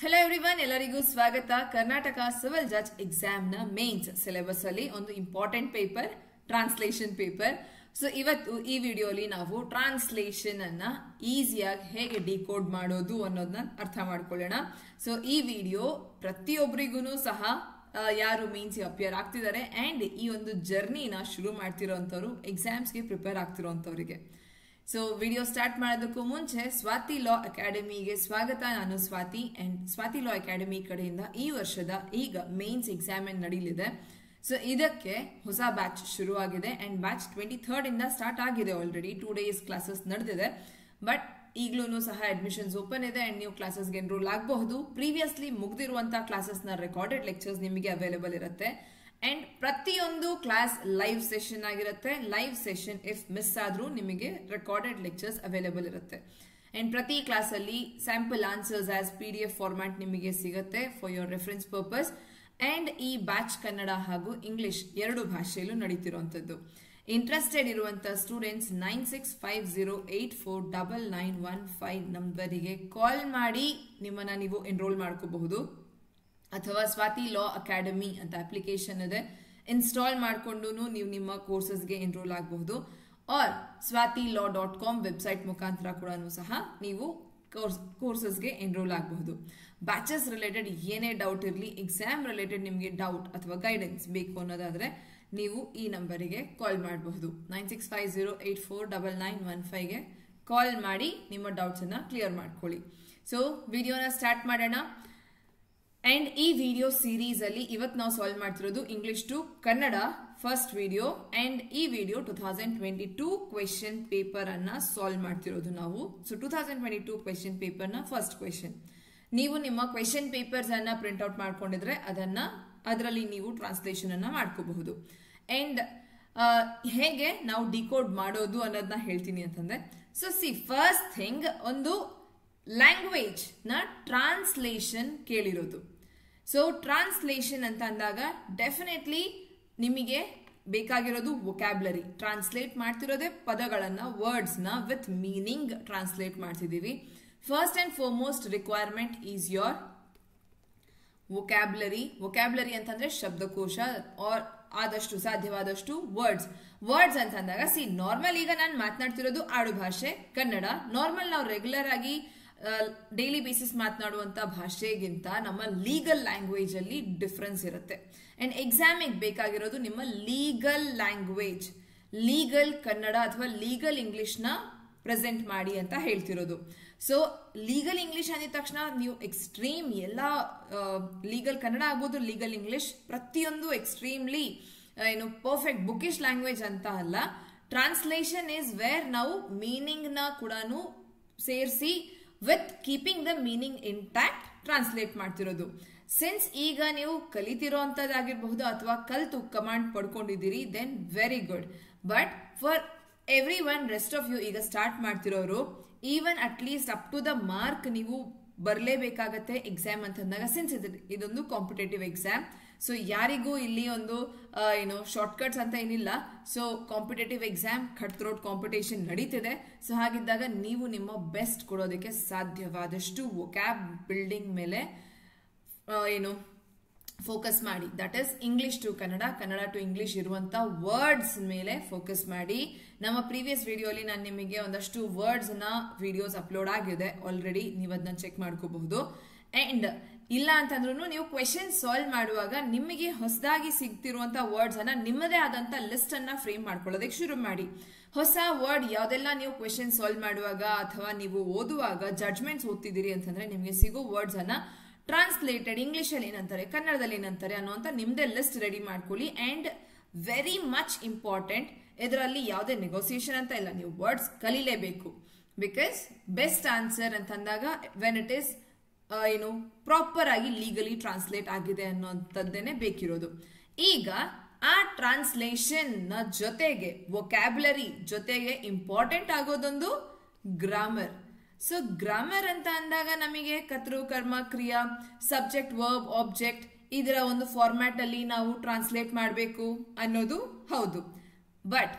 Hello everyone, ಎಲ್ಲರಿಗೂ ಸ್ವಾಗತ. Karnataka civil judge exam ನ ಮೇನ್ಸ್ ಸಿಲೆಬಸ್ ಅಲ್ಲಿ ಒಂದು important paper translation paper. So ಇವತ್ತು ಈ ವಿಡಿಯೋಲಿ ನಾವು ಟ್ರಾನ್ಸ್ಲೇಷನ್ ಅನ್ನ ಈಸಿಯಾಗಿ ಹೇಗೆ ಡಿಕೋಡ್ ಮಾಡೋದು ಅನ್ನೋದನ್ನ ಅರ್ಥ ಮಾಡ್ಕೊಳ್ಳೋಣ. ಸೊ ಈ ವಿಡಿಯೋ ಪ್ರತಿಯೊಬ್ಬರಿಗೂ ಸಹ ಯಾರು ಮೇನ್ಸ್ ಅಪಿಯರ್ ಆಗ್ತಿದ್ದಾರೆ ಅಂಡ್ ಈ ಒಂದು ಜರ್ನಿನ ಶುರು ಮಾಡ್ತಿರೋಂಥವ್ರು ಎಕ್ಸಾಮ್ಸ್ಗೆ ಪ್ರಿಪೇರ್ ಆಗ್ತಿರೋಂಥವ್ರಿಗೆ. ಸೊ ವಿಡಿಯೋ ಸ್ಟಾರ್ಟ್ ಮಾಡೋದಕ್ಕೂ ಮುಂಚೆ ಸ್ವಾತಿ ಲಾ ಅಕಾಡೆಮಿಗೆ ಸ್ವಾಗತ. ನಾನು Swathi and Swathi law academy ಕಡೆಯಿಂದ ಈ ವರ್ಷದ ಈಗ ಮೇನ್ಸ್ ಎಕ್ಸಾಮ್ ನಡೀಲಿದೆ. ಸೊ ಇದಕ್ಕೆ ಹೊಸ ಬ್ಯಾಚ್ ಶುರು ಆಗಿದೆ ಅಂಡ್ ಬ್ಯಾಚ್ 23rd ಇಂದ ಸ್ಟಾರ್ಟ್ ಆಗಿದೆ. ಆಲ್ರೆಡಿ 2 days ಕ್ಲಾಸಸ್ ನಡೆದಿದೆ. ಬಟ್ ಈಗಲೂ ಸಹ ಅಡ್ಮಿಷನ್ಸ್ ಓಪನ್ ಇದೆ ಅಂಡ್ ನೀವು ಕ್ಲಾಸಸ್ಗೆ ಎನ್ರೋಲ್ ಆಗಬಹುದು. ಪ್ರೀವಿಯಸ್ಲಿ ಮುಗ್ದಿರುವಂತಹ ಕ್ಲಾಸಸ್ ನ ರೆಕಾರ್ಡೆಡ್ ಲೆಕ್ಚರ್ಸ್ ನಿಮಗೆ ಅವೈಲೇಬಲ್ ಇರುತ್ತೆ ಅಂಡ್ ಪ್ರತಿಯೊಂದು ಕ್ಲಾಸ್ ಲೈವ್ ಸೆಷನ್ ಆಗಿರುತ್ತೆ. ಲೈವ್ ಸೆಷನ್ ಇಫ್ ಮಿಸ್ ಆದ್ರೂ ನಿಮಗೆ ರೆಕಾರ್ಡೆಡ್ ಲೆಕ್ಚರ್ಸ್ ಅವೈಲೇಬಲ್ ಇರುತ್ತೆ ಅಂಡ್ ಪ್ರತಿ ಕ್ಲಾಸ್ ಅಲ್ಲಿ sample answers as PDF format ನಿಮಗೆ ಸಿಗುತ್ತೆ for your reference purpose. And ಈ ಬ್ಯಾಚ್ ಕನ್ನಡ ಹಾಗೂ ಇಂಗ್ಲಿಷ್ ಎರಡು ಭಾಷೆಯಲ್ಲೂ ನಡೀತಿರುವಂತದ್ದು. ಇಂಟ್ರೆಸ್ಟೆಡ್ ಇರುವಂತಹ ಸ್ಟೂಡೆಂಟ್ಸ್ 9650849915 ನಂಬರಿಗೆ ಕಾಲ್ ಮಾಡಿ ನಿಮ್ಮನ್ನ ನೀವು ಎನ್ರೋಲ್ ಮಾಡ್ಕೋಬಹುದು. ಅಥವಾ ಸ್ವಾತಿ ಲಾ ಅಕಾಡೆಮಿ ಅಂತ ಅಪ್ಲಿಕೇಶನ್ ಇದೆ, ಇನ್ಸ್ಟಾಲ್ ಮಾಡಿಕೊಂಡು ನೀವು ನಿಮ್ಮ ಕೋರ್ಸಸ್ಗೆ ಎನ್ರೋಲ್ ಆಗಬಹುದು. ಆರ್ swatilaw.com ವೆಬ್ಸೈಟ್ ಮುಖಾಂತರ ಕೂಡ ಸಹ ನೀವು ಕೋರ್ಸಸ್ಗೆ ಎನ್ರೋಲ್ ಆಗಬಹುದು. ಬ್ಯಾಚಸ್ ರಿಲೇಟೆಡ್ ಏನೇ ಡೌಟ್ ಇರಲಿ, ಎಕ್ಸಾಮ್ ರಿಲೇಟೆಡ್ ನಿಮಗೆ ಡೌಟ್ ಅಥವಾ ಗೈಡೆನ್ಸ್ ಬೇಕು ಅನ್ನೋದಾದ್ರೆ ನೀವು ಈ ನಂಬರಿಗೆ ಕಾಲ್ ಮಾಡಬಹುದು. 9650849915ಗೆ ಕಾಲ್ ಮಾಡಿ ನಿಮ್ಮ ಡೌಟ್ಸ್ ಅನ್ನ ಕ್ಲಿಯರ್ ಮಾಡ್ಕೊಳ್ಳಿ. ಸೊ ವಿಡಿಯೋನ ಸ್ಟಾರ್ಟ್ ಮಾಡೋಣ. ಅಂಡ್ ಈ ವಿಡಿಯೋ ಸೀರೀಸ್ ಅಲ್ಲಿ ಇವತ್ತು ನಾವು ಸಾಲ್ವ್ ಮಾಡ್ತಿರೋದು English to Kannada first video and ಈ ವಿಡಿಯೋ 2022 ಕ್ವೆಶ್ಚನ್ ಪೇಪರ್ ಅನ್ನ ಸಾಲ್ವ್ ಮಾಡ್ತಿರೋದು ನಾವು. ಸೊ 2022 ಕ್ವೆಶ್ಚನ್ ಪೇಪರ್ ನ ಫಸ್ಟ್ ಕ್ವೆಶ್ಚನ್. ನೀವು ನಿಮ್ಮ ಕ್ವೆಶ್ಚನ್ ಪೇಪರ್ಸ್ ಅನ್ನ ಪ್ರಿಂಟ್ ಔಟ್ ಮಾಡ್ಕೊಂಡಿದ್ರೆ ಅದರಲ್ಲಿ ನೀವು ಟ್ರಾನ್ಸ್ಲೇಷನ್ ಅನ್ನ ಮಾಡ್ಕೋಬಹುದು. ಅಂಡ್ ಹೇಗೆ ನಾವು ಡಿಕೋಡ್ ಮಾಡೋದು ಅನ್ನೋದನ್ನ ಹೇಳ್ತೀನಿ ಅಂತಂದ್ರೆ, ಸೊ ಫಸ್ಟ್ ಥಿಂಗ್ ಒಂದು ಲ್ಯಾಂಗ್ವೇಜ್ ನ ಟ್ರಾನ್ಸ್ಲೇಷನ್ ಕೇಳಿರೋದು. ಸೊ ಟ್ರಾನ್ಸ್ಲೇಷನ್ ಅಂತ ಅಂದಾಗ ಡೆಫಿನೆಟ್ಲಿ ನಿಮಗೆ ಬೇಕಾಗಿರೋದು ವೊಕ್ಯಾಬ್ಲರಿ. ಟ್ರಾನ್ಸ್ಲೇಟ್ ಮಾಡ್ತಿರೋದೇ ಪದಗಳನ್ನ, ವರ್ಡ್ಸ್ ನ ವಿತ್ ಮೀನಿಂಗ್ ಟ್ರಾನ್ಸ್ಲೇಟ್ ಮಾಡ್ತಿದೀವಿ. First and foremost requirement is your vocabulary. Vocabulary ಅಂತಂದ್ರೆ ಶಬ್ದಕೋಶ ಆರ್ ಆದಷ್ಟು ಸಾಧ್ಯವಾದಷ್ಟು ವರ್ಡ್ಸ್ ಅಂತ ಅಂದಾಗ ನಾರ್ಮಲ್ ಈಗ ನಾನು ಮಾತನಾಡ್ತಿರೋದು ಆಡು ಭಾಷೆ ಕನ್ನಡ. ನಾರ್ಮಲ್ ನಾವು ರೆಗ್ಯುಲರ್ ಆಗಿ ಡೈಲಿ ಬೇಸಿಸ್ ಮಾತನಾಡುವಂತ ಭಾಷೆಗಿಂತ ನಮ್ಮ ಲೀಗಲ್ ಲ್ಯಾಂಗ್ವೇಜ್ ಅಲ್ಲಿ ಡಿಫರೆನ್ಸ್ ಇರುತ್ತೆ. ಅಂಡ್ ಎಕ್ಸಾಮಿಗೆ ಬೇಕಾಗಿರೋದು ನಿಮ್ಮ ಲೀಗಲ್ ಲ್ಯಾಂಗ್ವೇಜ್, ಲೀಗಲ್ ಕನ್ನಡ ಅಥವಾ ಲೀಗಲ್ ಇಂಗ್ಲಿಷ್ ನ ಪ್ರೆಸೆಂಟ್ ಮಾಡಿ ಅಂತ ಹೇಳ್ತಿರೋದು. ಸೊ ಲೀಗಲ್ ಇಂಗ್ಲಿಷ್ ಅಂದಿದ ತಕ್ಷಣ ನೀವು ಎಕ್ಸ್ಟ್ರೀಮ್ ಎಲ್ಲ ಲೀಗಲ್ ಕನ್ನಡ ಆಗ್ಬೋದು, ಲೀಗಲ್ ಇಂಗ್ಲಿಷ್ ಪ್ರತಿಯೊಂದು ಎಕ್ಸ್ಟ್ರೀಮ್ಲಿ ಪರ್ಫೆಕ್ಟ್ ಬುಕಿಶ್ ಲ್ಯಾಂಗ್ವೇಜ್ ಅಂತ ಅಲ್ಲ. ಟ್ರಾನ್ಸ್ಲೇಷನ್ ಇಸ್ ವೇರ್ ನಾವು ಮೀನಿಂಗ್ ನ ಕೂಡ ಸೇರಿಸಿ with keeping the meaning intact translate ಮಾಡ್ತಿರೋದು. ಸಿನ್ಸ್ ಈಗ ನೀವು ಕಲಿತಿರೋ ಅಂತದ್ದಾಗಿರಬಹುದು ಅಥವಾ ಕಲ್ತು ಕಮಾಂಡ್ ಪಡ್ಕೊಂಡಿದ್ದೀರಿ, then very good. But for every one rest of you ಈಗ ಸ್ಟಾರ್ಟ್ ಮಾಡ್ತಿರೋರು, even at least up to the mark ನೀವು ಬರಲೇಬೇಕಾಗತ್ತೆ ಎಕ್ಸಾಮ್ ಅಂತಂದಾಗ. ಸಿನ್ಸ್ ಇದೊಂದು ಕಾಂಪಿಟೇಟಿವ್ ಎಕ್ಸಾಮ್, ಸೊ ಯಾರಿಗೂ ಇಲ್ಲಿ ಒಂದು ಶಾರ್ಟ್ ಕಟ್ಸ್ ಅಂತ ಏನಿಲ್ಲ. So competitive exam, cut throat competition ನಡೀತಿದೆ. ಸೊ ಹಾಗಿದ್ದಾಗ ನೀವು ನಿಮ್ಮ ಬೆಸ್ಟ್ ಕೊಡೋದಕ್ಕೆ ಸಾಧ್ಯವಾದಷ್ಟು ವೊಕ್ಯಾಬ್ ಬಿಲ್ಡಿಂಗ್ ಮೇಲೆ ಫೋಕಸ್ ಮಾಡಿ. That is English to Kannada, Kannada to English ಇರುವಂತ ವರ್ಡ್ಸ್ ಮೇಲೆ ಫೋಕಸ್ ಮಾಡಿ. ನಮ್ಮ ಪ್ರೀವಿಯಸ್ ವಿಡಿಯೋಲಿ ನಾನು ನಿಮಗೆ ಒಂದಷ್ಟು ವರ್ಡ್ಸ್ ನ ವಿಡಿಯೋಸ್ ಅಪ್ಲೋಡ್ ಆಗಿದೆ ಆಲ್ರೆಡಿ, ನೀವು ಅದನ್ನ ಚೆಕ್ ಮಾಡ್ಕೋಬಹುದು. ಅಂಡ್ ಇಲ್ಲ ಅಂತಂದ್ರೂ ನೀವು ಕ್ವೆಶನ್ ಸಾಲ್ವ್ ಮಾಡುವಾಗ ನಿಮಗೆ ಹೊಸದಾಗಿ ಸಿಗ್ತಿರುವಂತಹ ವರ್ಡ್ಸ್ ಅನ್ನ ನಿಮ್ಮದೇ ಆದಂತ ಲಿಸ್ಟ್ ಅನ್ನ ಫ್ರೇಮ್ ಮಾಡ್ಕೊಳ್ಳೋದಕ್ಕೆ ಶುರು ಮಾಡಿ. ಹೊಸ ವರ್ಡ್ ಯಾವ್ದೆಲ್ಲ ನೀವು ಕ್ವೆಶನ್ ಸಾಲ್ವ್ ಮಾಡುವಾಗ ಅಥವಾ ನೀವು ಓದುವಾಗ ಜಡ್ಜ್ಮೆಂಟ್ಸ್ ಓದ್ತಿದ್ದೀರಿ ಅಂತಂದ್ರೆ ನಿಮಗೆ ಸಿಗೋ ವರ್ಡ್ಸ್ ಅನ್ನ ಟ್ರಾನ್ಸ್ಲೇಟೆಡ್ ಇಂಗ್ಲಿಷ್ ಅಲ್ಲಿ ಏನಂತಾರೆ, ಕನ್ನಡದಲ್ಲಿ ಏನಂತಾರೆ ಅನ್ನೋಂತ ನಿಮ್ದೇ ಲಿಸ್ಟ್ ರೆಡಿ ಮಾಡ್ಕೊಳ್ಳಿ. ಅಂಡ್ ವೆರಿ ಮಚ್ ಇಂಪಾರ್ಟೆಂಟ್, ಇದರಲ್ಲಿ ಯಾವುದೇ ನೆಗೋಸಿಯೇಷನ್ ಅಂತ ಇಲ್ಲ, ನೀವು ವರ್ಡ್ಸ್ ಕಲಿಲೇಬೇಕು. ಬಿಕಾಸ್ ಬೆಸ್ಟ್ ಆನ್ಸರ್ ಅಂತಂದಾಗ ವೆನ್ ಇಟ್ ಇಸ್ ಪ್ರಾಪರ್ ಆಗಿ ಲೀಗಲಿ ಟ್ರಾನ್ಸ್ಲೇಟ್ ಆಗಿದೆ ಅನ್ನೋಂಥದ್ದೇನೆ ಬೇಕಿರೋದು. ಈಗ ಆ ಟ್ರಾನ್ಸ್ಲೇಷನ್ ನ ಜೊತೆಗೆ ವೊಕ್ಯಾಬ್ಲರಿ ಜೊತೆಗೆ ಇಂಪಾರ್ಟೆಂಟ್ ಆಗೋದೊಂದು ಗ್ರಾಮರ್. ಸೊ ಗ್ರಾಮರ್ ಅಂತ ಅಂದಾಗ ನಮಗೆ ಕರ್ತೃ ಕರ್ಮ ಕ್ರಿಯಾ ಸಬ್ಜೆಕ್ಟ್ ವರ್ಬ್ ಆಬ್ಜೆಕ್ಟ್ ಇದರ ಒಂದು ಫಾರ್ಮ್ಯಾಟ್ ಅಲ್ಲಿ ನಾವು ಟ್ರಾನ್ಸ್ಲೇಟ್ ಮಾಡಬೇಕು ಅನ್ನೋದು ಹೌದು. ಬಟ್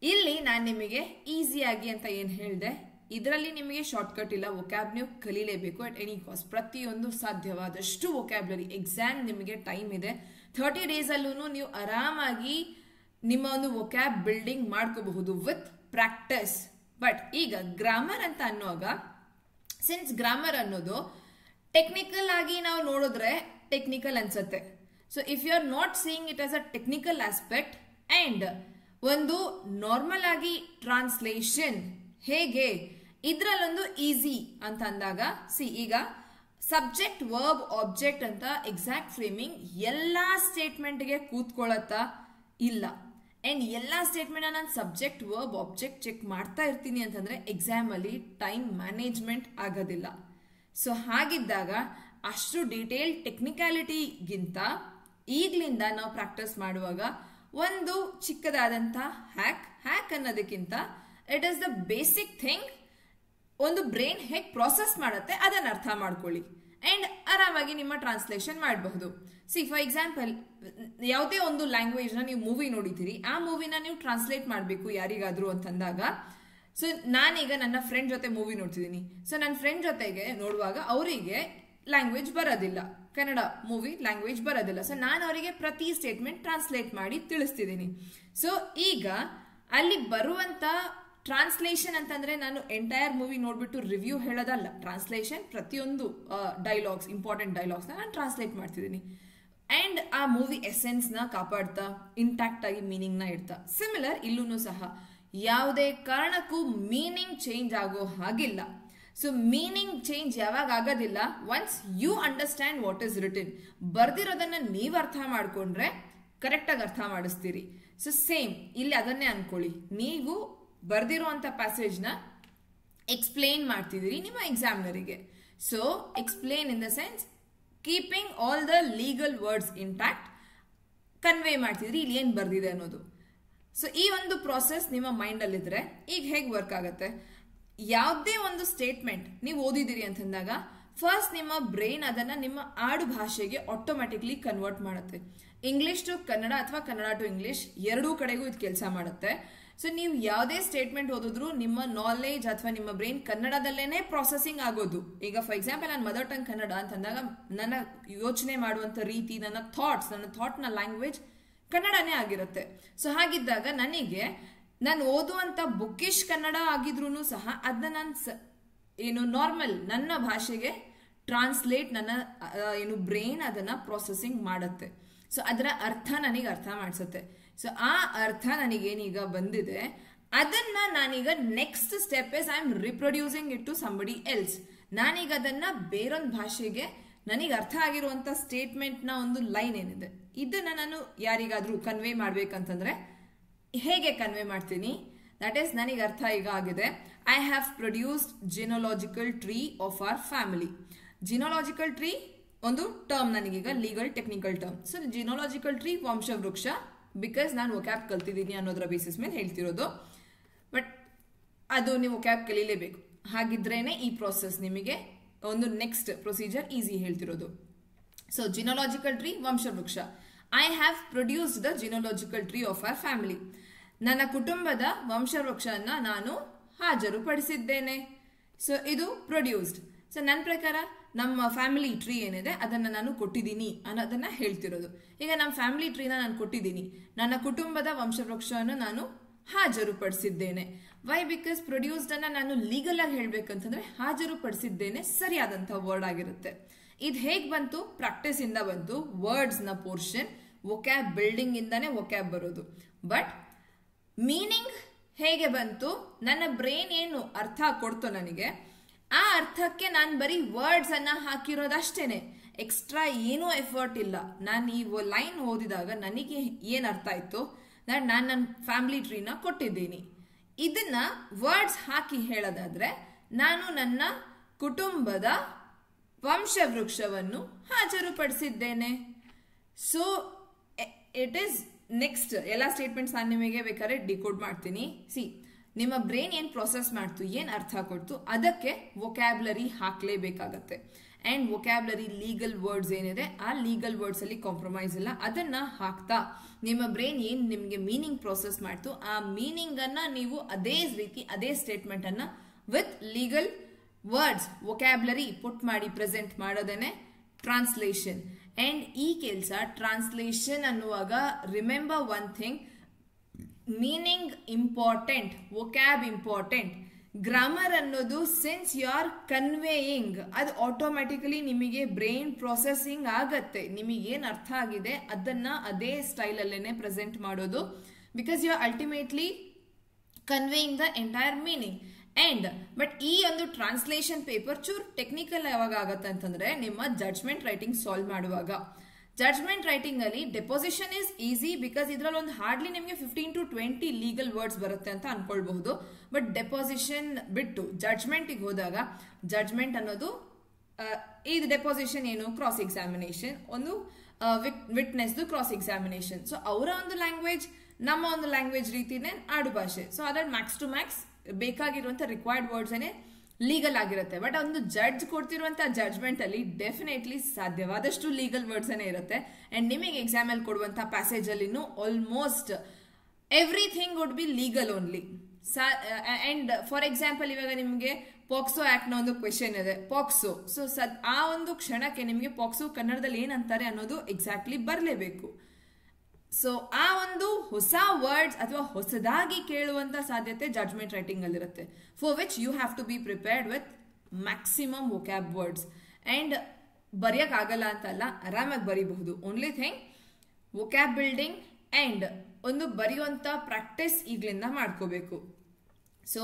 ಇಲ್ಲಿ ನಾನು ನಿಮಗೆ ಈಸಿಯಾಗಿ ಅಂತ ಏನ್ ಹೇಳಿದೆ, ಇದರಲ್ಲಿ ನಿಮಗೆ ಶಾರ್ಟ್ಕಟ್ ಇಲ್ಲ, ವೊಕ್ಯಾಬ್ ನೀವು ಕಲೀಲೇಬೇಕು ಅಟ್ ಎನಿ ಕಾಸ್ಟ್. ಪ್ರತಿಯೊಂದು ಸಾಧ್ಯವಾದಷ್ಟು ವೊಕ್ಯಾಬ್ಲರಿ. ಎಕ್ಸಾಮ್ ನಿಮಗೆ ಟೈಮ್ ಇದೆ, 30 days ಅಲ್ಲೂ ನೀವು ಆರಾಮಾಗಿ ನಿಮ್ಮ ಒಂದು ವೊಕ್ಯಾಬ್ ಬಿಲ್ಡಿಂಗ್ ಮಾಡ್ಕೋಬಹುದು ವಿತ್ ಪ್ರಾಕ್ಟಿಸ್. ಬಟ್ ಈಗ ಗ್ರಾಮರ್ ಅಂತ ಅನ್ನುವಾಗ, ಸಿನ್ಸ್ ಗ್ರಾಮರ್ ಅನ್ನೋದು ಟೆಕ್ನಿಕಲ್ ಆಗಿ ನಾವು ನೋಡಿದ್ರೆ ಟೆಕ್ನಿಕಲ್ ಅನ್ಸುತ್ತೆ. So if you are not seeing it as a technical aspect and ಒಂದು ನಾರ್ಮಲ್ ಆಗಿ ಟ್ರಾನ್ಸ್ಲೇಷನ್ ಹೇಗೆ ಇದ್ರಲ್ಲೊಂದು ಈಸಿ ಅಂತ ಅಂದಾಗ, ಈಗ ಸಬ್ಜೆಕ್ಟ್ ವರ್ಬ್ ಆಬ್ಜೆಕ್ಟ್ ಅಂತ ಎಕ್ಸಾಕ್ಟ್ ಫ್ರೇಮಿಂಗ್ ಎಲ್ಲಾ ಸ್ಟೇಟ್ಮೆಂಟ್ಗೆ ಕೂತ್ಕೊಳ್ಳತ್ತಾ ಇಲ್ಲ. ಅಂಡ್ ಎಲ್ಲಾ ಸ್ಟೇಟ್ಮೆಂಟ್ ನಾನು ಸಬ್ಜೆಕ್ಟ್ ವರ್ಬ್ ಆಬ್ಜೆಕ್ಟ್ ಚೆಕ್ ಮಾಡ್ತಾ ಇರ್ತೀನಿ ಅಂತಂದ್ರೆ ಎಕ್ಸಾಮ್ ಅಲ್ಲಿ ಟೈಮ್ ಮ್ಯಾನೇಜ್ಮೆಂಟ್ ಆಗೋದಿಲ್ಲ. ಸೊ ಹಾಗಿದ್ದಾಗ ಅಷ್ಟು ಡೀಟೇಲ್ ಟೆಕ್ನಿಕ್ಯಾಲಿಟಿಗಿಂತ ಈಗ್ಲಿಂದ ನಾವು ಪ್ರಾಕ್ಟೀಸ್ ಮಾಡುವಾಗ ಒಂದು ಚಿಕ್ಕದಾದಂತ ಹ್ಯಾಕ್ ಅನ್ನೋದಕ್ಕಿಂತ it is the basic thing. ಒಂದು ಬ್ರೈನ್ ಹೇಗೆ ಪ್ರಾಸೆಸ್ ಮಾಡುತ್ತೆ ಅದನ್ನ ಅರ್ಥ ಮಾಡ್ಕೊಳ್ಳಿ ಅಂಡ್ ಆರಾಮಾಗಿ ನಿಮ್ಮ ಟ್ರಾನ್ಸ್ಲೇಷನ್ ಮಾಡಬಹುದು. ಫಾರ್ ಎಕ್ಸಾಂಪಲ್, ಯಾವುದೇ ಒಂದು ಲ್ಯಾಂಗ್ವೇಜ್ ನ ನೀವು ಮೂವಿ ನೋಡಿದ್ದೀರಿ, ಆ ಮೂವಿನ ನೀವು ಟ್ರಾನ್ಸ್ಲೇಟ್ ಮಾಡಬೇಕು ಯಾರಿಗಾದ್ರೂ ಅಂತಂದಾಗ, ಸೊ ನಾನೀಗ ನನ್ನ ಫ್ರೆಂಡ್ ಜೊತೆ ಮೂವಿ ನೋಡ್ತಿದ್ದೀನಿ. ಸೊ ನನ್ನ ಫ್ರೆಂಡ್ ಜೊತೆಗೆ ನೋಡುವಾಗ ಅವರಿಗೆ ಲ್ಯಾಂಗ್ವೇಜ್ ಬರೋದಿಲ್ಲ, ಕನ್ನಡ ಮೂವಿ ಲ್ಯಾಂಗ್ವೇಜ್ ಬರೋದಿಲ್ಲ. ಸೊ ನಾನು ಅವರಿಗೆ ಪ್ರತಿ ಸ್ಟೇಟ್ಮೆಂಟ್ ಟ್ರಾನ್ಸ್ಲೇಟ್ ಮಾಡಿ ತಿಳಿಸ್ತಿದ್ದೀನಿ. ಸೊ ಈಗ ಅಲ್ಲಿ ಬರುವಂತ ಟ್ರಾನ್ಸ್ಲೇಷನ್ ಅಂತಂದ್ರೆ ನಾನು ಎಂಟೈರ್ ಮೂವಿ ನೋಡ್ಬಿಟ್ಟು ರಿವ್ಯೂ ಹೇಳೋದಲ್ಲ. ಟ್ರಾನ್ಸ್ಲೇಷನ್ ಪ್ರತಿಯೊಂದು ಡೈಲಾಗ್ಸ್, ಇಂಪಾರ್ಟೆಂಟ್ ಡೈಲಾಗ್ಸ್ ನಾನು ಟ್ರಾನ್ಸ್ಲೇಟ್ ಮಾಡ್ತಿದ್ದೀನಿ ಅಂಡ್ ಆ ಮೂವಿ ಎಸೆನ್ಸ್ ನ ಕಾಪಾಡ್ತಾ ಇಂಟ್ಯಾಕ್ಟ್ ಆಗಿ ಮೀನಿಂಗ್ ನ ಇಡ್ತಾ. ಸಿಮಿಲರ್ ಇಲ್ಲೂ ಸಹ ಯಾವುದೇ ಕಾರಣಕ್ಕೂ ಮೀನಿಂಗ್ ಚೇಂಜ್ ಆಗೋ ಹಾಗಿಲ್ಲ. ಸೊ ಮೀನಿಂಗ್ ಚೇಂಜ್ ಯಾವಾಗ ಆಗೋದಿಲ್ಲ, once you understand what is written. ಬರ್ದಿರೋದನ್ನ ನೀವು ಅರ್ಥ ಮಾಡ್ಕೊಂಡ್ರೆ ಕರೆಕ್ಟ್ ಆಗಿ ಅರ್ಥ ಮಾಡಿಸ್ತೀರಿ. ಸೊ ಸೇಮ್ ಇಲ್ಲಿ ಅದನ್ನೇ ಅನ್ಕೊಳ್ಳಿ, ನೀವು ಬರ್ದಿರುವಂತ ಪ್ಯಾಸೇಜ್ ನ ಎಕ್ಸ್ಪ್ಲೇನ್ ಮಾಡ್ತಿದ್ದೀರಿ ನಿಮ್ಮ ಎಕ್ಸಾಮಿನರಿಗೆ. So explain in the sense keeping all the legal words intact, convey ಮಾಡ್ತಿದ್ರಿ ಇಲ್ಲಿ ಏನ್ ಬರ್ದಿದೆ ಅನ್ನೋದು. ಸೊ ಈ ಒಂದು ಪ್ರಾಸೆಸ್ ನಿಮ್ಮ ಮೈಂಡ್ ಅಲ್ಲಿ ಇದ್ರೆ ಈಗ ಹೇಗೆ ವರ್ಕ್ ಆಗುತ್ತೆ, ಯಾವುದೇ ಒಂದು ಸ್ಟೇಟ್ಮೆಂಟ್ ನೀವು ಓದಿದಿರಿ ಅಂತಂದಾಗ ಫಸ್ಟ್ ನಿಮ್ಮ ಬ್ರೈನ್ ಅದನ್ನ ನಿಮ್ಮ ಆಡು ಭಾಷೆಗೆ ಆಟೋಮ್ಯಾಟಿಕ್ಲಿ ಕನ್ವರ್ಟ್ ಮಾಡುತ್ತೆ. ಇಂಗ್ಲಿಷ್ ಟು ಕನ್ನಡ ಅಥವಾ ಕನ್ನಡ ಟು ಇಂಗ್ಲಿಷ್ ಎರಡೂ ಕಡೆಗೂ ಇದು ಕೆಲಸ ಮಾಡುತ್ತೆ. ಸೊ ನೀವು ಯಾವುದೇ ಸ್ಟೇಟ್ಮೆಂಟ್ ಓದಿದ್ರು ನಿಮ್ಮ ನಾಲೆಜ್ ಅಥವಾ ನಿಮ್ಮ ಬ್ರೈನ್ ಕನ್ನಡದಲ್ಲೇನೆ ಪ್ರಾಸೆಸಿಂಗ್ ಆಗೋದು. ಈಗ ಫಾರ್ ಎಕ್ಸಾಂಪಲ್ ನಾನು ಮದರ್ ಟಂಗ್ ಕನ್ನಡ ಅಂತಂದಾಗ ನನ್ನ ಯೋಚನೆ ಮಾಡುವಂತ ರೀತಿ, ನನ್ನ ಥಾಟ್ ನ ಲ್ಯಾಂಗ್ವೇಜ್ ಕನ್ನಡನೇ ಆಗಿರುತ್ತೆ. ಸೊ ಹಾಗಿದ್ದಾಗ ನನಗೆ ನಾನು ಓದುವಂತ ಬುಕ್ಕಿಶ್ ಕನ್ನಡ ಆಗಿದ್ರು ಸಹ ಅದನ್ನ ನಾನು ನಾರ್ಮಲ್ ನನ್ನ ಭಾಷೆಗೆ ಟ್ರಾನ್ಸ್ಲೇಟ್ ನನ್ನ ಬ್ರೈನ್ ಅದನ್ನ ಪ್ರೊಸೆಸಿಂಗ್ ಮಾಡುತ್ತೆ. ಸೊ ಅದರ ಅರ್ಥ ನನಗೆ ಅರ್ಥ ಮಾಡಿಸುತ್ತೆ. ಸೊ ಆ ಅರ್ಥ ನನಗೇನೀಗ ಬಂದಿದೆ ಅದನ್ನ ನಾನೀಗ next step is I am reproducing it to somebody else. ನಾನೀಗ ಅದನ್ನ ಬೇರೊಂದು ಭಾಷೆಗೆ ನನಗೆ ಅರ್ಥ ಆಗಿರುವಂತ ಸ್ಟೇಟ್ಮೆಂಟ್ ನ ಒಂದು ಲೈನ್ ಏನಿದೆ ಇದನ್ನ ನಾನು ಯಾರಿಗಾದ್ರೂ ಕನ್ವೆ ಮಾಡ್ಬೇಕಂತಂದ್ರೆ ಹೇಗೆ ಕನ್ವೆ ಮಾಡ್ತೀನಿ, ದಟ್ ಈಸ್ ನನಗೆ ಅರ್ಥ ಈಗ ಆಗಿದೆ. I have produced genealogical tree of our family. Genealogical tree ಒಂದು ಟರ್ಮ್ ನನಗೀಗ legal technical term. So genealogical tree ವಂಶವೃಕ್ಷ, ಬಿಕಾಸ್ ನಾನು ವೊಕ್ಯಾಬ್ ಕಲ್ತಿದ್ದೀನಿ ಅನ್ನೋದ್ರ ಬೇಸಿಸ್ ಮೇಲೆ ಹೇಳ್ತಿರೋದು. ಬಟ್ ಅದು ನೀವು ವೊಕ್ಯಾಬ್ ಕಲೀಲೇಬೇಕು, ಹಾಗಿದ್ರೇನೆ ಈ ಪ್ರಾಸೆಸ್ ನಿಮಗೆ ಒಂದು ನೆಕ್ಸ್ಟ್ ಪ್ರೊಸೀಜರ್ ಈಸಿ ಹೇಳ್ತಿರೋದು. ಸೊ ಜಿನೋಲಾಜಿಕಲ್ ಟ್ರೀ ವಂಶವೃಕ್ಷ. I have produced the genealogical tree of our family. ನನ್ನ ಕುಟುಂಬದ ವಂಶವೃಕ್ಷನ ನಾನು ಹಾಜರುಪಡಿಸಿದ್ದೇನೆ. ಸೊ ಇದು ಪ್ರೊಡ್ಯೂಸ್ಡ್. ಸೊ ನನ್ನ ಪ್ರಕಾರ ನಮ್ಮ ಫ್ಯಾಮಿಲಿ ಟ್ರೀ ಏನಿದೆ ಅದನ್ನ ನಾನು ಕೊಟ್ಟಿದ್ದೀನಿ ಅನ್ನೋದನ್ನ ಹೇಳ್ತಿರೋದು. ಈಗ ನಮ್ಮ ಫ್ಯಾಮಿಲಿ ಟ್ರೀನ ನಾನು ಕೊಟ್ಟಿದ್ದೀನಿ, ನನ್ನ ಕುಟುಂಬದ ವಂಶವೃಕ್ಷವನ್ನು ನಾನು ಹಾಜರುಪಡಿಸಿದ್ದೇನೆ. ವೈ? ಬಿಕಾಸ್ ಪ್ರೊಡ್ಯೂಸ್ಡ್ ಅನ್ನ ನಾನು ಲೀಗಲ್ ಆಗಿ ಹೇಳ್ಬೇಕಂತಂದ್ರೆ ಹಾಜರುಪಡಿಸಿದ್ದೇನೆ ಸರಿಯಾದಂತಹ ವರ್ಡ್ ಆಗಿರುತ್ತೆ. ಇದು ಹೇಗ್ ಬಂತು? ಪ್ರಾಕ್ಟೀಸ್ ಇಂದ ಬಂತು. ವರ್ಡ್ಸ್ ನ ಪೋರ್ಷನ್ ವೊಕ್ಯಾಬ್ ಬಿಲ್ಡಿಂಗ್ ಇಂದಾನೆ ವೊಕ್ಯಾಬ್ ಬರೋದು. ಬಟ್ ಮೀನಿಂಗ್ ಹೇಗೆ ಬಂತು? ನನ್ನ ಬ್ರೈನ್ ಏನು ಅರ್ಥ ಕೊಡ್ತೋ ನನಗೆ, ಆ ಅರ್ಥಕ್ಕೆ ನಾನು ಬರೀ ವರ್ಡ್ಸ್ ಅನ್ನ ಹಾಕಿರೋದಷ್ಟೇನೆ, ಎಕ್ಸ್ಟ್ರಾ ಏನೂ ಎಫರ್ಟ್ ಇಲ್ಲ. ನಾನು ಈ ಲೈನ್ ಓದಿದಾಗ ನನಗೆ ಏನ್ ಅರ್ಥ ಆಯ್ತು, ನಾನು ನನ್ನ ಫ್ಯಾಮಿಲಿ ಟ್ರೀನ ಕೊಟ್ಟಿದ್ದೀನಿ. ಇದನ್ನ ವರ್ಡ್ಸ್ ಹಾಕಿ ಹೇಳೋದಾದ್ರೆ ನಾನು ನನ್ನ ಕುಟುಂಬದ ವಂಶವೃಕ್ಷವನ್ನು ಹಾಜರುಪಡಿಸಿದ್ದೇನೆ. ಸೊ ಇಟ್ ಈಸ್ ನೆಕ್ಸ್ಟ್ ಎಲ್ಲ ಸ್ಟೇಟ್ಮೆಂಟ್ಸ್ ನಾನು ನಿಮಗೆ ಬೇಕಾದ್ರೆ ಡಿಕೋಡ್ ಮಾಡ್ತೀನಿ. ನಿಮ್ಮ ಬ್ರೈನ್ ಏನ್ ಪ್ರೊಸೆಸ್ ಮಾಡ್ತು, ಏನ್ ಅರ್ಥ ಕೊಡ್ತು, ಅದಕ್ಕೆ ವೊಕ್ಯಾಬ್ಲರಿ ಹಾಕ್ಲೇಬೇಕಾಗತ್ತೆ. ಅಂಡ್ ವೊಕ್ಯಾಬ್ಲರಿ ಲೀಗಲ್ ವರ್ಡ್ಸ್ ಏನಿದೆ ಆ ಲೀಗಲ್ ವರ್ಡ್ಸ್ ಅಲ್ಲಿ ಕಾಂಪ್ರಮೈಸ್ ಇಲ್ಲ. ಅದನ್ನ ಹಾಕ್ತಾ ನಿಮ್ಮ ಬ್ರೈನ್ ಏನ್ ನಿಮ್ಗೆ ಮೀನಿಂಗ್ ಪ್ರೊಸೆಸ್ ಮಾಡ್ತು ಆ ಮೀನಿಂಗ್ ಅನ್ನ ನೀವು ಅದೇ ರೀತಿ ಅದೇ ಸ್ಟೇಟ್ಮೆಂಟ್ ಅನ್ನ with legal words vocabulary put ಮಾಡಿ ಪ್ರೆಸೆಂಟ್ ಮಾಡೋದೇನೆ ಟ್ರಾನ್ಸ್ಲೇಷನ್. ಅಂಡ್ ಈ ಕೆಲಸ ಟ್ರಾನ್ಸ್ಲೇಷನ್ ಅನ್ನುವಾಗ remember one thing, meaning important, vocab important. Grammar ಅನ್ನೋದು ಸಿನ್ಸ್ ಯು ಆರ್ ಕನ್ವೇಯಿಂಗ್, ಅದು ಆಟೋಮ್ಯಾಟಿಕಲಿ ನಿಮಗೆ ಬ್ರೈನ್ ಪ್ರೊಸೆಸಿಂಗ್ ಆಗತ್ತೆ. ನಿಮಗೇನು ಅರ್ಥ ಆಗಿದೆ ಅದನ್ನ ಅದೇ ಸ್ಟೈಲಲ್ಲೇನೆ ಪ್ರೆಸೆಂಟ್ ಮಾಡೋದು, because you are ultimately conveying the entire meaning. And but ಈ ಒಂದು ಟ್ರಾನ್ಸ್ಲೇಷನ್ ಪೇಪರ್ ಚೂರ್ ಟೆಕ್ನಿಕಲ್ ಯಾವಾಗ ಆಗತ್ತೆ ಅಂತಂದ್ರೆ ನಿಮ್ಮ ಜಡ್ಜ್ಮೆಂಟ್ ರೈಟಿಂಗ್ ಸಾಲ್ವ್ ಮಾಡುವಾಗ. ಜಡ್ಜ್ಮೆಂಟ್ ರೈಟಿಂಗ್ ಅಲ್ಲಿ ಡೆಪೋಸಿಷನ್ ಇಸ್ ಈಸಿ ಬಿಕಾಸ್ ಇದ್ರಲ್ಲಿ ಒಂದು ಹಾರ್ಡ್ಲಿ ನಿಮಗೆ 15 to 20 ಲೀಗಲ್ ವರ್ಡ್ಸ್ ಬರುತ್ತೆ ಅಂತ ಅನ್ಕೊಳ್ಬಹುದು. ಬಟ್ ಡೆಪೋಸಿಷನ್ ಬಿಟ್ಟು ಜಡ್ಜ್ಮೆಂಟಿಗೆ ಹೋದಾಗ ಜಡ್ಜ್ಮೆಂಟ್ ಅನ್ನೋದು ಇದು ಡೆಪೋಸಿಷನ್ ಏನು, ಕ್ರಾಸ್ ಎಕ್ಸಾಮಿನೇಷನ್, ಒಂದು ವಿಟ್ನೆಸ್ದು ಕ್ರಾಸ್ ಎಕ್ಸಾಮಿನೇಷನ್. ಸೊ ಅವರ ಒಂದು ಲ್ಯಾಂಗ್ವೇಜ್ ನಮ್ಮ ಒಂದು ಲ್ಯಾಂಗ್ವೇಜ್ ರೀತಿನೇ ಆಡು ಭಾಷೆ. ಸೊ ಅದ್ರಲ್ಲಿ ಮ್ಯಾಕ್ಸ್ ಟು ಮ್ಯಾಕ್ಸ್ ಬೇಕಾಗಿರುವಂತ ರಿಕ್ವೈರ್ಡ್ ವರ್ಡ್ಸ್ ಏನೇ ಲೀಗಲ್ ಆಗಿರುತ್ತೆ. ಬಟ್ ಒಂದು ಜಡ್ಜ್ ಕೊಡ್ತಿರುವಂತಹ ಜಡ್ಜ್ಮೆಂಟ್ ಅಲ್ಲಿ ಡೆಫಿನೆಟ್ಲಿ ಸಾಧ್ಯವಾದಷ್ಟು ಲೀಗಲ್ ವರ್ಡ್ಸ್ ಏನೇ ಇರುತ್ತೆ. ಅಂಡ್ ನಿಮಗೆ ಎಕ್ಸಾಮ್ ಅಲ್ಲಿ ಕೊಡುವಂತಹ ಪ್ಯಾಸೇಜ್ ಅಲ್ಲಿ almost everything would be legal only. And for example ಇವಾಗ ನಿಮಗೆ ಪಾಕ್ಸೋ ಆಕ್ಟ್ ನ ಒಂದು ಕ್ವೆಶನ್ ಇದೆ, ಪಾಕ್ಸೋ. ಸೊ ಆ ಒಂದು ಕ್ಷಣಕ್ಕೆ ನಿಮಗೆ ಪಾಕ್ಸೋ ಕನ್ನಡದಲ್ಲಿ ಏನಂತಾರೆ ಅನ್ನೋದು ಎಕ್ಸಾಕ್ಟ್ಲಿ ಬರಲೇಬೇಕು. ಸೊ ಆ ಒಂದು ಹೊಸ ವರ್ಡ್ಸ್ ಅಥವಾ ಹೊಸದಾಗಿ ಕೇಳುವಂತ ಸಾಧ್ಯತೆ ಜಡ್ಜ್ಮೆಂಟ್ ರೈಟಿಂಗ್ ಅಲ್ಲಿ ಇರುತ್ತೆ. For which you have to be prepared with maximum vocab words. And ಬರೆಯಕ್ ಆಗಲ್ಲ ಅಂತಲ್ಲ, ಆರಾಮಾಗಿ ಬರೀಬಹುದು. Only thing vocab building and ಒಂದು ಬರೆಯುವಂತ ಪ್ರಾಕ್ಟೀಸ್ ಈಗಲಿಂದ ಮಾಡ್ಕೋಬೇಕು. ಸೊ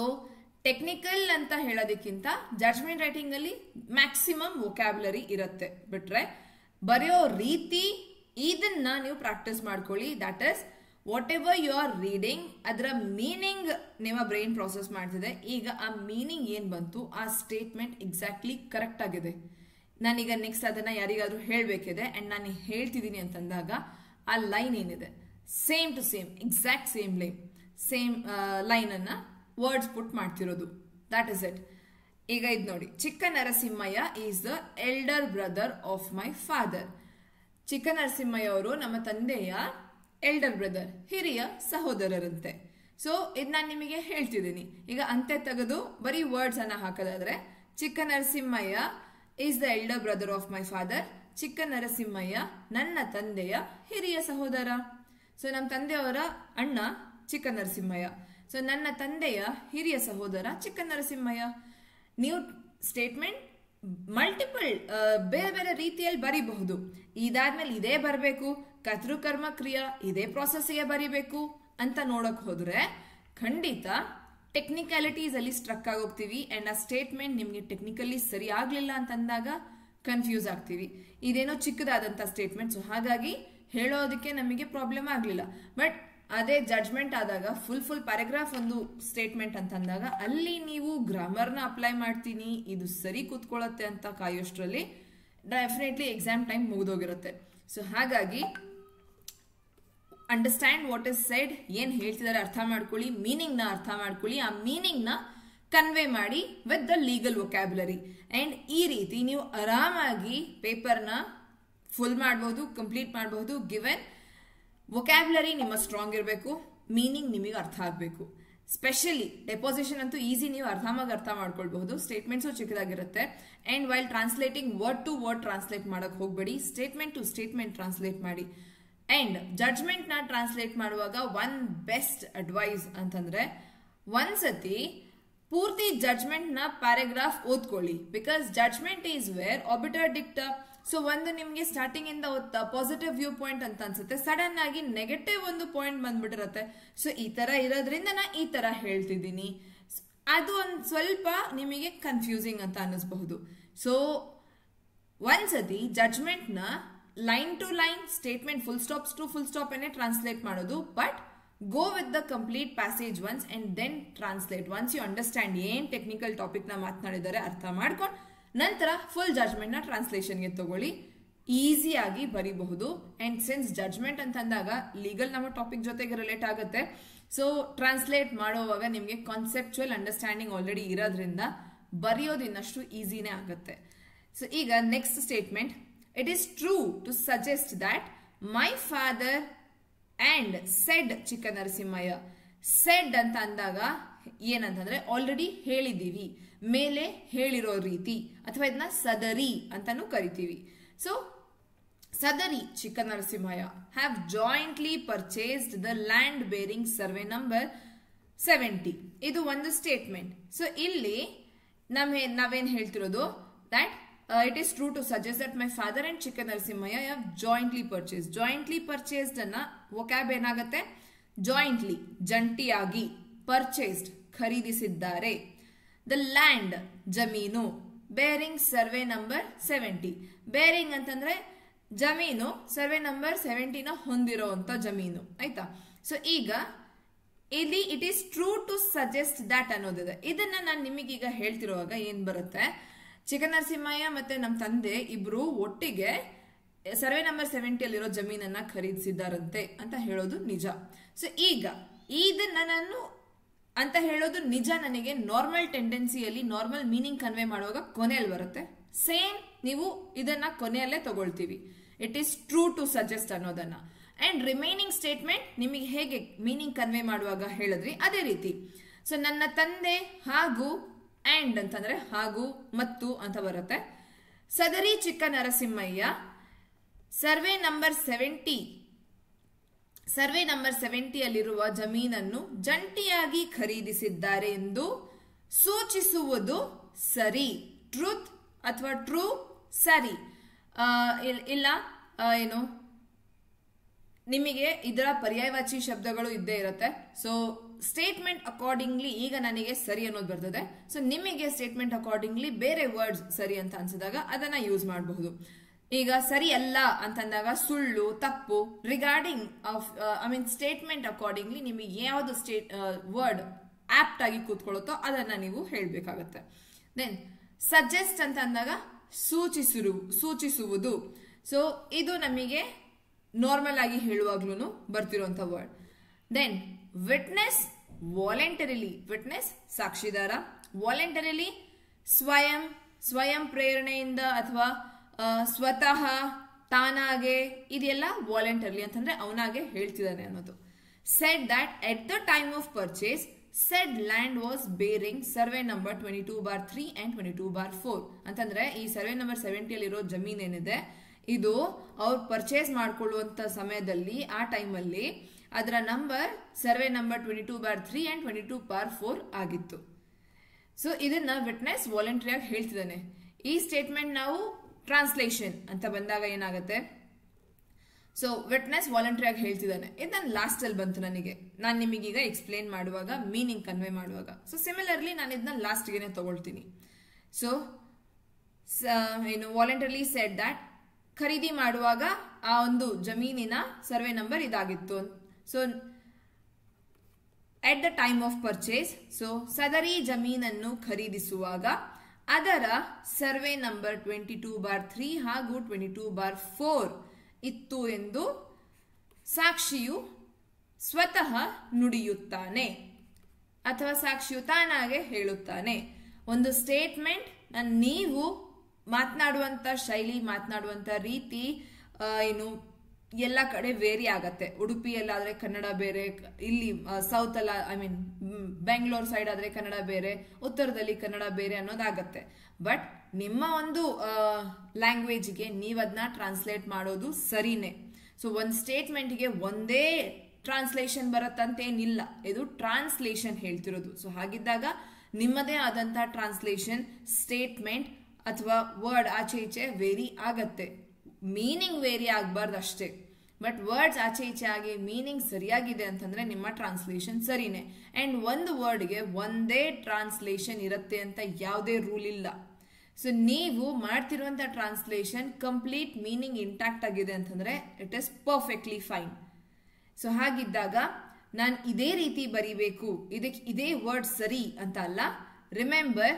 ಟೆಕ್ನಿಕಲ್ ಅಂತ ಹೇಳೋದಕ್ಕಿಂತ ಜಡ್ಜ್ಮೆಂಟ್ ರೈಟಿಂಗ್ ಅಲ್ಲಿ ಮ್ಯಾಕ್ಸಿಮಮ್ ವೊಕ್ಯಾಬ್ಲರಿ ಇರುತ್ತೆ. ಬಿಟ್ರೆ ಬರೆಯೋ ರೀತಿ ಇದನ್ನ ನೀವು ಪ್ರಾಕ್ಟೀಸ್ ಮಾಡ್ಕೊಳ್ಳಿ. That is whatever you are reading ಅದರ ಮೀನಿಂಗ್ ನಿಮ್ಮ ಬ್ರೈನ್ ಪ್ರಾಸೆಸ್ ಮಾಡ್ತಿದೆ. ಈಗ ಆ ಮೀನಿಂಗ್ ಏನ್ ಬಂತು, ಆ ಸ್ಟೇಟ್ಮೆಂಟ್ ಎಕ್ಸಾಕ್ಟ್ಲಿ ಕರೆಕ್ಟ್ ಆಗಿದೆ. ನಾನೀಗ ನೆಕ್ಸ್ಟ್ ಅದನ್ನ ಯಾರಿಗಾದ್ರೂ ಹೇಳ್ಬೇಕಿದೆ ಅಂಡ್ ನಾನು ಹೇಳ್ತಿದ್ದೀನಿ ಅಂತಂದಾಗ ಆ ಲೈನ್ ಏನಿದೆ same to same exact same line ಅನ್ನ ವರ್ಡ್ಸ್ ಪುಟ್ ಮಾಡ್ತಿರೋದು. That is it. ಈಗ ಇದು ನೋಡಿ, Chikka Narasimhaiah is the elder brother of my father. Chikka Narasimhaiah ಅವರು ನಮ್ಮ ತಂದೆಯ ಎಲ್ಡರ್ ಬ್ರದರ್, ಹಿರಿಯ ಸಹೋದರರಂತೆ. ಸೊ ಇದು ನಾನು ನಿಮಗೆ ಹೇಳ್ತಿದ್ದೀನಿ. ಈಗ ಅಂತೆ ತೆಗೆದು ಬರೀ ವರ್ಡ್ಸ್ ಅನ್ನ ಹಾಕೋದಾದ್ರೆ ಚಿಕ್ಕ Narasimhaiah is the elder brother of my father. Chikka Narasimhaiah ನನ್ನ ತಂದೆಯ ಹಿರಿಯ ಸಹೋದರ. ಸೊ ನಮ್ಮ ತಂದೆಯವರ ಅಣ್ಣ ಚಿಕ್ಕ ನರಸಿಂಹಯ್ಯ. ಸೊ ನನ್ನ ತಂದೆಯ ಹಿರಿಯ ಸಹೋದರ ಚಿಕ್ಕ ನರಸಿಂಹಯ್ಯ. ನೀವು ಸ್ಟೇಟ್ಮೆಂಟ್ ಮಲ್ಟಿಪಲ್ ಬೇರೆ ಬೇರೆ ರೀತಿಯಲ್ಲಿ ಬರೀಬಹುದು. ಇದಾದ್ಮೇಲೆ ಇದೇ ಬರಬೇಕು, ಕರ್ತೃ ಕರ್ಮ ಕ್ರಿಯಾ ಇದೇ ಪ್ರಾಸೆಸ್ಗೆ ಬರೀಬೇಕು ಅಂತ ನೋಡಕ್ ಹೋದ್ರೆ ಖಂಡಿತ ಟೆಕ್ನಿಕ್ಯಾಲಿಟೀಸ್ ಅಲ್ಲಿ ಸ್ಟ್ರಕ್ ಆಗೋಗ್ತೀವಿ. ಅಂಡ್ ಆ ಸ್ಟೇಟ್ಮೆಂಟ್ ನಿಮ್ಗೆ ಟೆಕ್ನಿಕಲಿ ಸರಿ ಆಗ್ಲಿಲ್ಲ ಅಂತಂದಾಗ ಕನ್ಫ್ಯೂಸ್ ಆಗ್ತೀವಿ. ಇದೇನೋ ಚಿಕ್ಕದಾದಂತ ಸ್ಟೇಟ್ಮೆಂಟ್, ಸೊ ಹಾಗಾಗಿ ಹೇಳೋದಕ್ಕೆ ನಮಗೆ ಪ್ರಾಬ್ಲಮ್ ಆಗ್ಲಿಲ್ಲ. ಬಟ್ ಅದೇ ಜಡ್ಜ್ಮೆಂಟ್ ಆದಾಗ ಫುಲ್ ಪ್ಯಾರಾಗ್ರಾಫ್ ಒಂದು ಸ್ಟೇಟ್ಮೆಂಟ್ ಅಂತಂದಾಗ ಅಲ್ಲಿ ನೀವು ಗ್ರಾಮರ್ನ ಅಪ್ಲೈ ಮಾಡ್ತೀನಿ ಇದು ಸರಿ ಕೂತ್ಕೊಳ್ಳುತ್ತೆ ಅಂತ ಕಾಯೋಷ್ಟರಲ್ಲಿ ಡೆಫಿನೆಟ್ಲಿ ಎಕ್ಸಾಮ್ ಟೈಮ್ ಮುಗಿದೋಗಿರುತ್ತೆ. ಸೊ ಹಾಗಾಗಿ ಅಂಡರ್ಸ್ಟ್ಯಾಂಡ್ ವಾಟ್ ಇಸ್ ಸೆಡ್, ಏನ್ ಹೇಳ್ತಿದ್ದಾರೆ ಅರ್ಥ ಮಾಡ್ಕೊಳ್ಳಿ, ಮೀನಿಂಗ್ ನ ಅರ್ಥ ಮಾಡ್ಕೊಳ್ಳಿ, ಆ ಮೀನಿಂಗ್ ನ ಕನ್ವೆ ಮಾಡಿ with the legal vocabulary. And ಈ ರೀತಿ ನೀವು ಆರಾಮಾಗಿ ಪೇಪರ್ನ ಫುಲ್ ಮಾಡಬಹುದು, ಕಂಪ್ಲೀಟ್ ಮಾಡಬಹುದು. ಗಿವೆನ್ ವೊಕ್ಯಾಬ್ಯುಲರಿ ನಿಮ್ಮ ಸ್ಟ್ರಾಂಗ್ ಇರಬೇಕು, ಮೀನಿಂಗ್ ನಿಮಗೆ ಅರ್ಥ ಆಗಬೇಕು. ಸ್ಪೆಷಲಿ ಡೆಪೋಸಿಷನ್ ಅಂತೂ ಈಸಿ, ನೀವು ಆರಾಮಾಗಿ ಅರ್ಥ ಮಾಡ್ಕೊಳ್ಬಹುದು. ಸ್ಟೇಟ್ಮೆಂಟ್ಸು ಚಿಕ್ಕದಾಗಿರುತ್ತೆ. And while translating word to word translate ಮಾಡಕ್ ಹೋಗ್ಬೇಡಿ, ಸ್ಟೇಟ್ಮೆಂಟ್ ಟು ಸ್ಟೇಟ್ಮೆಂಟ್ ಟ್ರಾನ್ಸ್ಲೇಟ್ ಮಾಡಿ. ಅಂಡ್ ಜಡ್ಜ್ಮೆಂಟ್ ನ ಟ್ರಾನ್ಸ್ಲೇಟ್ ಮಾಡುವಾಗ ಒನ್ ಬೆಸ್ಟ್ ಅಡ್ವೈಸ್ ಅಂತಂದ್ರೆ ಒಂದ್ಸತಿ ಪೂರ್ತಿ ಜಡ್ಜ್ಮೆಂಟ್ ನ ಪ್ಯಾರಾಗ್ರಾಫ್ ಓದ್ಕೊಳ್ಳಿ. Because judgement is where obiter dicta. So ಒಂದು ನಿಮ್ಗೆ ಸ್ಟಾರ್ಟಿಂಗ್ ಇಂದ ಪಾಸಿಟಿವ್ ವ್ಯೂ ಪಾಯಿಂಟ್ ಅಂತ ಅನ್ಸುತ್ತೆ, ಸಡನ್ ಆಗಿ ನೆಗೆಟಿವ್ ಒಂದು ಪಾಯಿಂಟ್ ಬಂದ್ಬಿಟ್ಟಿರತ್ತೆ. ಸೊ ಈ ತರ ಇರೋದ್ರಿಂದ ನಾ ಈ ತರ ಹೇಳ್ತಿದ್ದೀನಿ, ಅದು ಒಂದ್ ಸ್ವಲ್ಪ ನಿಮಗೆ ಕನ್ಫ್ಯೂಸಿಂಗ್ ಅಂತ ಅನ್ನಿಸಬಹುದು. ಸೊ ಒಂದ್ಸತಿ ಜಡ್ಜ್ಮೆಂಟ್ ನ line to line statement full stops to full stop ಅನ್ನೇ ಟ್ರಾನ್ಸ್ಲೇಟ್ ಮಾಡೋದು. But go with the complete passage once and then translate. Once you understand ಏನ್ ಟೆಕ್ನಿಕಲ್ ಟಾಪಿಕ್ ನ ಮಾತನಾಡಿದ್ದಾರೆ ಅರ್ಥ ಮಾಡ್ಕೊಂಡು ನಂತರ ಫುಲ್ ಜಡ್ಜ್ಮೆಂಟ್ ನ ಟ್ರಾನ್ಸ್ಲೇಷನ್ಗೆ ತಗೊಳ್ಳಿ, ಈಸಿಯಾಗಿ ಬರೀಬಹುದು. ಅಂಡ್ ಸಿನ್ಸ್ ಜಡ್ಜ್ಮೆಂಟ್ ಅಂತಂದಾಗ ಲೀಗಲ್ ನಮ್ಮ ಟಾಪಿಕ್ ಜೊತೆಗೆ ರಿಲೇಟ್ ಆಗುತ್ತೆ. ಸೊ ಟ್ರಾನ್ಸ್ಲೇಟ್ ಮಾಡುವಾಗ ನಿಮಗೆ ಕಾನ್ಸೆಪ್ಚುಯಲ್ ಅಂಡರ್ಸ್ಟ್ಯಾಂಡಿಂಗ್ ಆಲ್ರೆಡಿ ಇರೋದ್ರಿಂದ ಬರೆಯೋದು ಇನ್ನಷ್ಟು ಈಸಿನೇ ಆಗುತ್ತೆ. ಸೊ ಈಗ next statement, it is true to suggest that my father and said Chikka Narasimhaiah. Shed ಅಂತ ಅಂದಾಗ ಏನಂತಂದ್ರೆ ಆಲ್ರೆಡಿ ಹೇಳಿದೀವಿ, ಮೇಲೆ ಹೇಳಿರೋ ರೀತಿ, ಅಥವಾ ಇದನ್ನ ಸದರಿ ಅಂತಾನು ಕರಿತೀವಿ. ಸೊ ಸದರಿ Chikkanarasimhaiah have jointly purchased the land bearing survey number 70. ಇದು ಒಂದು ಸ್ಟೇಟ್ಮೆಂಟ್. ಸೊ ಇಲ್ಲಿ ನಾವೇನ್ ಹೇಳ್ತಿರೋದು that it is true to suggest that my father and Chikkanarasimhaiah have jointly purchase. Jointly purchased ಅನ್ನ ವೊಕ್ಯಾಬ್ ಏನಾಗುತ್ತೆ, ಜಾಯಿಂಟ್ಲಿ ಜಂಟಿಯಾಗಿ, ಪರ್ಚೇಸ್ಡ್ ಖರೀದಿಸಿದ್ದಾರೆ, ದ ಲ್ಯಾಂಡ್ ಜಮೀನು, ಬೇರಿಂಗ್ ಸರ್ವೆ ನಂಬರ್ 70. ಬೇರಿಂಗ್ ಅಂತಂದ್ರೆ ಜಮೀನು, ಸರ್ವೆ ನಂಬರ್ 70ನ ಹೊಂದಿರುವಂತ ಜಮೀನು, ಆಯ್ತಾ. ಸೊ ಈಗ ಇಲ್ಲಿ it is true to suggest that ಅನ್ನೋದಿದೆ. ಇದನ್ನ ನಾನು ನಿಮಗೀಗ ಹೇಳ್ತಿರುವಾಗ ಏನ್ ಬರುತ್ತೆ, ಚಿಕ್ಕನರಸಿಂಹಯ್ಯ ಮತ್ತೆ ನಮ್ಮ ತಂದೆ ಇಬ್ರು ಒಟ್ಟಿಗೆ ಸರ್ವೆ ನಂಬರ್ 70ಯಲ್ಲಿರೋ ಜಮೀನನ್ನ ಖರೀದಿಸಿದಾರಂತೆ ಅಂತ ಹೇಳೋದು ನಿಜ. ಸೊ ಈಗ ಇದನ್ನ ನಾನು ಅಂತ ಹೇಳೋದು ನಿಜ ನನಗೆ ನಾರ್ಮಲ್ ಟೆಂಡೆನ್ಸಿಯಲ್ಲಿ ನಾರ್ಮಲ್ ಮೀನಿಂಗ್ ಕನ್ವೆ ಮಾಡುವಾಗ ಕೊನೆಯಲ್ಲಿ ಬರುತ್ತೆ. ಸೇಮ್ ನೀವು ಇದನ್ನ ಕೊನೆಯಲ್ಲೇ ತಗೊಳ್ತೀವಿ, it is true to suggest ಅನ್ನೋದನ್ನ. ಅಂಡ್ ರಿಮೈನಿಂಗ್ ಸ್ಟೇಟ್ಮೆಂಟ್ ನಿಮಗೆ ಹೇಗೆ ಮೀನಿಂಗ್ ಕನ್ವೆ ಮಾಡುವಾಗ ಹೇಳಿದ್ರಿ ಅದೇ ರೀತಿ. ಸೊ ನನ್ನ ತಂದೆ ಹಾಗೂ ಅಂಡ್ ಅಂತಂದ್ರೆ ಹಾಗೂ ಮತ್ತು ಅಂತ ಬರುತ್ತೆ. ಸದರಿ ಚಿಕ್ಕನರಸಿಂಹಯ್ಯ ಸರ್ವೆ ನಂಬರ್ 70ಯಲ್ಲಿರುವ ಜಮೀನನ್ನು ಜಂಟಿಯಾಗಿ ಖರೀದಿಸಿದ್ದಾರೆ ಎಂದು ಸೂಚಿಸುವುದು ಸರಿ. ಟ್ರೂತ್ ಅಥವಾ ಟ್ರೂ, ಸರಿ. ಇಲ್ಲ ಏನು ನಿಮಗೆ ಇದರ ಪರ್ಯಾಯವಾಚಿ ಶಬ್ದಗಳು ಇದ್ದೇ ಇರುತ್ತೆ. ಸೊ ಸ್ಟೇಟ್ಮೆಂಟ್ ಅಕಾರ್ಡಿಂಗ್ಲಿ ಈಗ ನನಗೆ ಸರಿ ಅನ್ನೋದು ಬರ್ತದೆ. ಸೊ ನಿಮಗೆ ಸ್ಟೇಟ್ಮೆಂಟ್ ಅಕಾರ್ಡಿಂಗ್ಲಿ ಬೇರೆ ವರ್ಡ್ಸ್ ಸರಿ ಅಂತ ಅನ್ಸಿದಾಗ ಅದನ್ನ ಯೂಸ್ ಮಾಡಬಹುದು. ಈಗ ಸರಿ ಅಲ್ಲ ಅಂತಂದಾಗ ಸುಳ್ಳು, ತಪ್ಪು, ರಿಗಾರ್ಡಿಂಗ್ ಸ್ಟೇಟ್ಮೆಂಟ್ ಅಕಾರ್ಡಿಂಗ್ಲಿ ನಿಮಗೆ ಯಾವ್ದು ವರ್ಡ್ ಆಪ್ಟ್ ಆಗಿ ಕೂತ್ಕೊಳ್ಳುತ್ತೋ ಅದನ್ನ ನೀವು ಹೇಳ್ಬೇಕಾಗತ್ತೆ. ದೆನ್ ಸಜೆಸ್ಟ್ ಅಂತ ಅಂದಾಗ ಸೂಚಿಸುವುದು. ಸೊ ಇದು ನಮಗೆ ನಾರ್ಮಲ್ ಆಗಿ ಹೇಳುವಾಗ್ಲೂ ಬರ್ತಿರುವಂತ word. Then witness voluntarily, witness ಸಾಕ್ಷಿದಾರ, ವಾಲಂಟರಿಲಿ ಸ್ವಯಂ ಪ್ರೇರಣೆಯಿಂದ ಅಥವಾ ಸ್ವತಃ ತಾನಾಗೆ, ಇದೆಲ್ಲ ವಾಲಂಟರಿಲಿ ಅಂತಂದ್ರೆ ಅವನಾಗೆ ಹೇಳ್ತಿದ್ದಾನೆ ಅನ್ನೋದು. Said that at the time of purchase said land was bearing survey number 22/3 and 22/4 ಅಂತಂದ್ರೆ ಈ ಸರ್ವೆ ನಂಬರ್ 70ಯಲ್ಲಿರೋ ಜಮೀನ್ ಏನಿದೆ ಇದು ಅವ್ರು ಪರ್ಚೇಸ್ ಮಾಡ್ಕೊಳ್ಳುವಂತ ಸಮಯದಲ್ಲಿ ಆ ಟೈಮಲ್ಲಿ ಅದರ ನಂಬರ್ ಸರ್ವೆ ನಂಬರ್ 22/3 and 22/4 ಆಗಿತ್ತು. ಸೊ ಇದನ್ನ ವಿಟ್ನೆಸ್ ವಾಲಂಟರಿ ಆಗಿ ಹೇಳ್ತಿದ್ದಾನೆ. ಈ ಸ್ಟೇಟ್ಮೆಂಟ್ ನಾವು ಟ್ರಾನ್ಸ್ಲೇಷನ್ ಅಂತ ಬಂದಾಗ ಏನಾಗುತ್ತೆ, ಸೊ ವಿಟ್ನೆಸ್ ವಾಲಂಟರಿ ಆಗಿ ಹೇಳ್ತಿದ್ದಾನೆ. ಇದು ನನ್ನ ಲಾಸ್ಟ್ ಅಲ್ಲಿ ಬಂತು ನನಗೆ, ನಾನು ನಿಮಗೀಗ ಎಕ್ಸ್ಪ್ಲೇನ್ ಮಾಡುವಾಗ ಮೀನಿಂಗ್ ಕನ್ವೆ ಮಾಡುವಾಗ. ಸೊ ಸಿಮಿಲರ್ಲಿ ನಾನು ಇದನ್ನ ಲಾಸ್ಟ್ಗೆ ತಗೊಳ್ತೀನಿ. ಸೊ ವಾಲಂಟರಿಲಿ ಸೆಡ್ ದಟ್ ಖರೀದಿ ಮಾಡುವಾಗ ಆ ಒಂದು ಜಮೀನಿನ ಸರ್ವೆ ನಂಬರ್ ಇದಾಗಿತ್ತು. So at the time of purchase, so ಸದರಿ ಜಮೀನನ್ನು ಖರೀದಿಸುವಾಗ ಅದರ ಸರ್ವೆ ನಂಬರ್ 22/3 ಹಾಗೂ 22/4 ಇತ್ತು ಎಂದು ಸಾಕ್ಷಿಯು ಸ್ವತಃ ನುಡಿಯುತ್ತಾನೆ ಅಥವಾ ಸಾಕ್ಷಿಯು ತಾನಾಗೆ ಹೇಳುತ್ತಾನೆ. ಒಂದು ಸ್ಟೇಟ್ಮೆಂಟ್ ನೀವು ಮಾತನಾಡುವಂತ ಶೈಲಿ, ಮಾತನಾಡುವಂತ ರೀತಿ ಎಲ್ಲ ಕಡೆ ವೇರಿ ಆಗತ್ತೆ. ಉಡುಪಿಯಲ್ಲಾದ್ರೆ ಕನ್ನಡ ಬೇರೆ, ಇಲ್ಲಿ ಸೌತ್ ಅಲ್ಲ ಬೆಂಗಳೂರು ಸೈಡ್ ಆದ್ರೆ ಕನ್ನಡ ಬೇರೆ, ಉತ್ತರದಲ್ಲಿ ಕನ್ನಡ ಬೇರೆ ಅನ್ನೋದಾಗತ್ತೆ. ಬಟ್ ನಿಮ್ಮ ಒಂದು ಲ್ಯಾಂಗ್ವೇಜ್ಗೆ ನೀವು ಅದನ್ನ ಟ್ರಾನ್ಸ್ಲೇಟ್ ಮಾಡೋದು ಸರಿನೇ. ಸೊ ಒಂದು ಸ್ಟೇಟ್ಮೆಂಟ್ಗೆ ಒಂದೇ ಟ್ರಾನ್ಸ್ಲೇಷನ್ ಬರತ್ತಂತೇನಿಲ್ಲ, ಇದು ಟ್ರಾನ್ಸ್ಲೇಷನ್ ಹೇಳ್ತಿರೋದು. ಸೊ ಹಾಗಿದ್ದಾಗ ನಿಮ್ಮದೇ ಆದಂತಹ ಟ್ರಾನ್ಸ್ಲೇಷನ್ ಸ್ಟೇಟ್ಮೆಂಟ್ ಅಥವಾ ವರ್ಡ್ ಆಚೆ ಈಚೆ ವೇರಿ ಆಗತ್ತೆ. ಮೀನಿಂಗ್ ವೇರಿ ಆಗಬಾರ್ದು ಅಷ್ಟೇ, ಬಟ್ ವರ್ಡ್ಸ್ ಆಚೆ ಈಚೆ ಆಗಿ ಮೀನಿಂಗ್ ಸರಿಯಾಗಿದೆ ಅಂತಂದ್ರೆ ನಿಮ್ಮ ಟ್ರಾನ್ಸ್ಲೇಷನ್ ಸರಿನೇ. ಅಂಡ್ ಒಂದು ವರ್ಡ್ಗೆ ಒಂದೇ ಟ್ರಾನ್ಸ್ಲೇಷನ್ ಇರುತ್ತೆ ಅಂತ ಯಾವುದೇ ರೂಲ್ ಇಲ್ಲ. ಸೊ ನೀವು ಮಾಡ್ತಿರುವಂತ ಟ್ರಾನ್ಸ್ಲೇಷನ್ ಕಂಪ್ಲೀಟ್ ಮೀನಿಂಗ್ ಇಂಟ್ಯಾಕ್ಟ್ ಆಗಿದೆ ಅಂತಂದ್ರೆ it is perfectly fine. So ಹಾಗಿದ್ದಾಗ ನಾನು ಇದೇ ರೀತಿ ಬರಿಬೇಕು, ಇದಕ್ಕೆ ಇದೇ ವರ್ಡ್ ಸರಿ ಅಂತ ಅಲ್ಲ. Remember,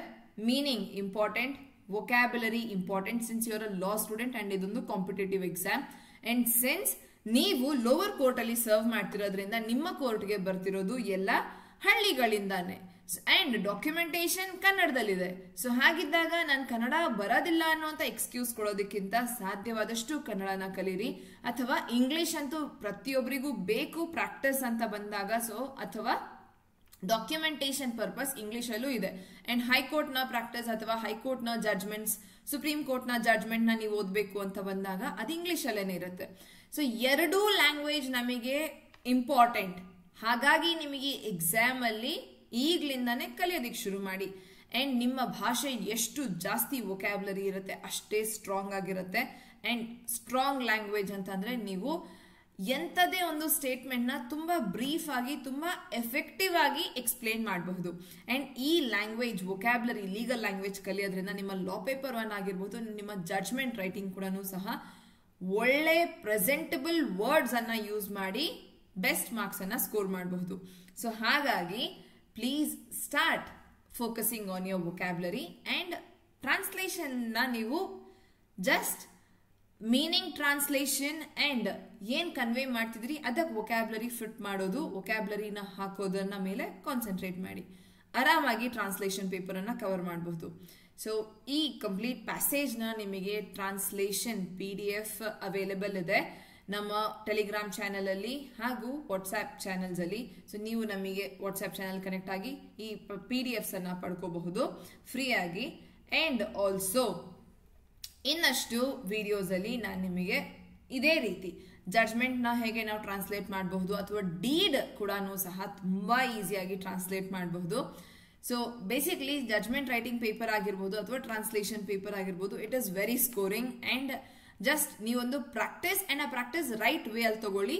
meaning important, vocabulary important since you are a law student and ಇದೊಂದು ಕಾಂಪಿಟೇಟಿವ್ ಎಕ್ಸಾಮ್. ಅಂಡ್ ಸಿನ್ಸ್ ನೀವು ಲೋವರ್ ಕೋರ್ಟ್ ಅಲ್ಲಿ ಸರ್ವ್ ಮಾಡ್ತಿರೋದ್ರಿಂದ ನಿಮ್ಮ ಕೋರ್ಟ್ಗೆ ಬರ್ತಿರೋದು ಎಲ್ಲ ಹಳ್ಳಿಗಳಿಂದಾನೆ. ಅಂಡ್ ಡಾಕ್ಯುಮೆಂಟೇಶನ್ ಕನ್ನಡದಲ್ಲಿದೆ. ಸೊ ಹಾಗಿದ್ದಾಗ ನಾನು ಕನ್ನಡ ಬರೋದಿಲ್ಲ ಅನ್ನುವಂತ ಎಕ್ಸ್ಕ್ಯೂಸ್ ಕೊಡೋದಕ್ಕಿಂತ ಸಾಧ್ಯವಾದಷ್ಟು ಕನ್ನಡನ ಕಲೀರಿ. ಅಥವಾ ಇಂಗ್ಲಿಷ್ ಅಂತೂ ಪ್ರತಿಯೊಬ್ಬರಿಗೂ ಬೇಕು ಪ್ರಾಕ್ಟೀಸ್ ಅಂತ ಬಂದಾಗ, ಸೊ ಅಥವಾ ಡಾಕ್ಯುಮೆಂಟೇಶನ್ ಪರ್ಪಸ್ ಇಂಗ್ಲಿಷಲ್ಲೂ ಇದೆ. ಅಂಡ್ ಹೈಕೋರ್ಟ್ನ ಪ್ರಾಕ್ಟೀಸ್ ಅಥವಾ ಹೈಕೋರ್ಟ್ನ ಜಡ್ಜ್ಮೆಂಟ್ಸ್, ಸುಪ್ರೀಂ ಕೋರ್ಟ್ನ ಜಡ್ಜ್ಮೆಂಟ್ನ ನೀವು ಓದಬೇಕು ಅಂತ ಬಂದಾಗ ಅದು ಇಂಗ್ಲಿಷಲ್ಲೇನೆ ಇರುತ್ತೆ. ಸೊ ಎರಡೂ ಲ್ಯಾಂಗ್ವೇಜ್ ನಮಗೆ ಇಂಪಾರ್ಟೆಂಟ್. ಹಾಗಾಗಿ ನಿಮಗೆ ಎಕ್ಸಾಮ್ ಅಲ್ಲಿ ಈಗ್ಲಿಂದಾನೇ ಕಲಿಯೋದಿಕ್ಕೆ ಶುರು ಮಾಡಿ. ಅಂಡ್ ನಿಮ್ಮ ಭಾಷೆ ಎಷ್ಟು ಜಾಸ್ತಿ ವೊಕ್ಯಾಬ್ಲರಿ ಇರುತ್ತೆ ಅಷ್ಟೇ ಸ್ಟ್ರಾಂಗ್ ಆಗಿರುತ್ತೆ. ಅಂಡ್ ಸ್ಟ್ರಾಂಗ್ ಲ್ಯಾಂಗ್ವೇಜ್ ಅಂತಂದ್ರೆ ನೀವು ಎಂಥದೇ ಒಂದು ಸ್ಟೇಟ್ಮೆಂಟ್ನ ತುಂಬ ಬ್ರೀಫ್ ಆಗಿ ತುಂಬ ಎಫೆಕ್ಟಿವ್ ಆಗಿ ಎಕ್ಸ್ಪ್ಲೇನ್ ಮಾಡಬಹುದು. ಅಂಡ್ ಈ ಲ್ಯಾಂಗ್ವೇಜ್ ವೊಕ್ಯಾಬ್ಲರಿ ಲೀಗಲ್ ಲ್ಯಾಂಗ್ವೇಜ್ ಕಲಿಯೋದ್ರಿಂದ ನಿಮ್ಮ ಲಾ ಪೇಪರ್ 1 ಆಗಿರ್ಬೋದು, ನಿಮ್ಮ ಜಡ್ಜ್ಮೆಂಟ್ ರೈಟಿಂಗ್ ಕೂಡ ಸಹ ಒಳ್ಳೆ ಪ್ರೆಸೆಂಟಬಲ್ ವರ್ಡ್ಸ್ ಅನ್ನ ಯೂಸ್ ಮಾಡಿ ಬೆಸ್ಟ್ ಮಾರ್ಕ್ಸ್ ಅನ್ನ ಸ್ಕೋರ್ ಮಾಡಬಹುದು. ಸೊ ಹಾಗಾಗಿ please start focusing on your vocabulary. And translation ನ ನೀವು ಜಸ್ಟ್ ಮೀನಿಂಗ್ ಟ್ರಾನ್ಸ್ಲೇಷನ್ ಅಂಡ್ ಏನ್ ಕನ್ವೆ ಮಾಡ್ತಿದ್ರಿ ಅದಕ್ಕೆ ವೊಕ್ಯಾಬ್ಲರಿ ಫಿಟ್ ಮಾಡೋದು, ವೊಕ್ಯಾಬ್ಲರಿನ ಹಾಕೋದನ್ನ ಮೇಲೆ ಕಾನ್ಸಂಟ್ರೇಟ್ ಮಾಡಿ. ಆರಾಮಾಗಿ ಟ್ರಾನ್ಸ್ಲೇಷನ್ ಪೇಪರ್ ಅನ್ನ ಕವರ್ ಮಾಡಬಹುದು. ಸೊ ಈ ಕಂಪ್ಲೀಟ್ ಪ್ಯಾಸೇಜ್ನ ನಿಮಗೆ ಟ್ರಾನ್ಸ್ಲೇಷನ್ PDF ಅವೈಲೇಬಲ್ ಇದೆ ನಮ್ಮ ಟೆಲಿಗ್ರಾಮ್ ಚಾನೆಲ್ ಅಲ್ಲಿ ಹಾಗೂ ವಾಟ್ಸ್ಆ್ಯಪ್ ಚಾನೆಲ್ಸ್ ಅಲ್ಲಿ. ಸೊ ನೀವು ನಮಗೆ ವಾಟ್ಸ್ಆ್ಯಪ್ ಚಾನೆಲ್ ಕನೆಕ್ಟ್ ಆಗಿ ಈ PDFs ಅನ್ನ ಪಡ್ಕೋಬಹುದು ಫ್ರೀ ಆಗಿ. ಅಂಡ್ ಆಲ್ಸೋ ಇನ್ನಷ್ಟು ವಿಡಿಯೋಸ್ ಅಲ್ಲಿ ನಾನು ನಿಮಗೆ ಇದೇ ರೀತಿ ಜಡ್ಜ್ಮೆಂಟ್ನ ಹೇಗೆ ನಾವು ಟ್ರಾನ್ಸ್ಲೇಟ್ ಮಾಡಬಹುದು ಅಥವಾ ಡೀಡ್ ಕೂಡ ಸಹ ತುಂಬಾ ಈಸಿಯಾಗಿ ಟ್ರಾನ್ಸ್ಲೇಟ್ ಮಾಡಬಹುದು. So basically judgement writing paper ಆಗಿರ್ಬೋದು ಅಥವಾ ಟ್ರಾನ್ಸ್ಲೇಷನ್ ಪೇಪರ್ ಆಗಿರ್ಬೋದು, it is very scoring. And just ನೀವೊಂದು ಪ್ರಾಕ್ಟೀಸ್ ಅಂಡ್ ಆ ಪ್ರಾಕ್ಟೀಸ್ ರೈಟ್ ವೇ ಅಲ್ಲಿ ತಗೊಳ್ಳಿ,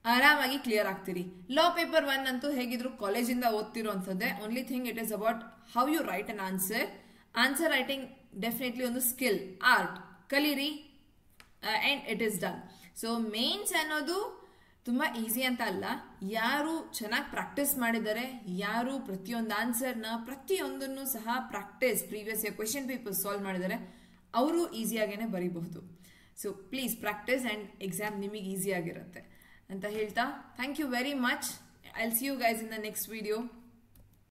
ಆರಾಮಾಗಿ ಕ್ಲಿಯರ್ ಆಗ್ತೀರಿ. ಲಾ ಪೇಪರ್ 1 ಅಂತೂ ಹೇಗಿದ್ರು ಕಾಲೇಜಿಂದ ಓದ್ತಿರೋ ಅಂತದ್ದೇ. Only thing it is about how you write an answer writing definitely ಒಂದು ಸ್ಕಿಲ್, ಆರ್ಟ್ ಕಲೀರಿ and it is done. So mains ಅನ್ನೋದು ತುಂಬಾ ಈಸಿ ಅಂತ ಅಲ್ಲ, ಯಾರು ಚೆನ್ನಾಗಿ ಪ್ರಾಕ್ಟೀಸ್ ಮಾಡಿದ್ದಾರೆ, ಯಾರು ಪ್ರತಿಯೊಂದು ಆನ್ಸರ್ನ ಪ್ರತಿಯೊಂದನ್ನು ಸಹ practice previous year question paper solve ಮಾಡಿದ್ದಾರೆ ಅವರು ಈಸಿಯಾಗೇನೆ ಬರೀಬಹುದು. So please practice and exam ನಿಮಗೆ ಈಸಿ ಆಗಿರುತ್ತೆ ಅಂತ ಹೇಳ್ತಾ thank you very much. I will see you guys in the next video.